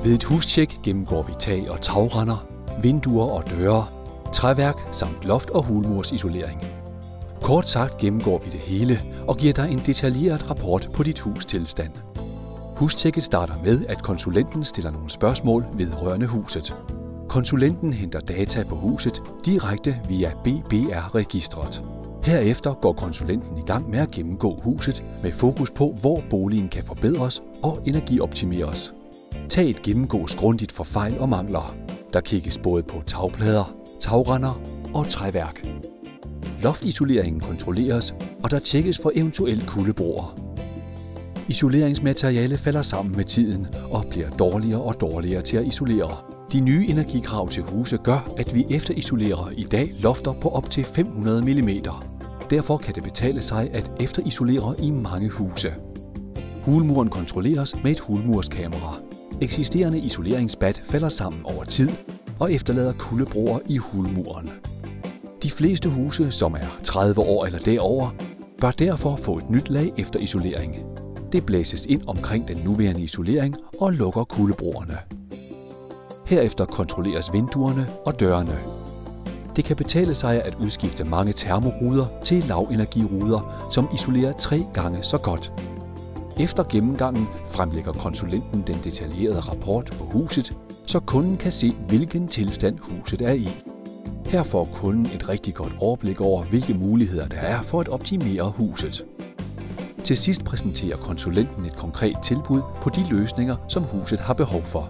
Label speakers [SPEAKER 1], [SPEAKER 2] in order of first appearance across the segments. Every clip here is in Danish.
[SPEAKER 1] Ved et hustjek gennemgår vi tag- og tagrender, vinduer og døre, træværk samt loft- og hulmursisolering. Kort sagt gennemgår vi det hele og giver dig en detaljeret rapport på dit hus tilstand. Hustjekket starter med, at konsulenten stiller nogle spørgsmål vedrørende huset. Konsulenten henter data på huset direkte via BBR-registret. Herefter går konsulenten i gang med at gennemgå huset med fokus på, hvor boligen kan forbedres og energioptimeres. Taget gennemgås grundigt for fejl og mangler. Der kigges både på tagplader, tagrender og træværk. Loftisoleringen kontrolleres, og der tjekkes for eventuelle kuldebroer. Isoleringsmateriale falder sammen med tiden og bliver dårligere og dårligere til at isolere. De nye energikrav til huse gør, at vi efterisolerer i dag lofter på op til 500 mm. Derfor kan det betale sig at efterisolere i mange huse. Hulmuren kontrolleres med et hulmurskamera. Eksisterende isoleringsbat falder sammen over tid og efterlader kuldebroer i hulmuren. De fleste huse, som er 30 år eller derover, bør derfor få et nyt lag efter isolering. Det blæses ind omkring den nuværende isolering og lukker kuldebroerne. Herefter kontrolleres vinduerne og dørene. Det kan betale sig at udskifte mange termoruder til lavenergiruder, som isolerer 3 gange så godt. Efter gennemgangen fremlægger konsulenten den detaljerede rapport på huset, så kunden kan se, hvilken tilstand huset er i. Her får kunden et rigtig godt overblik over, hvilke muligheder der er for at optimere huset. Til sidst præsenterer konsulenten et konkret tilbud på de løsninger, som huset har behov for.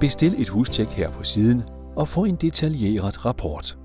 [SPEAKER 1] Bestil et hustjek her på siden og få en detaljeret rapport.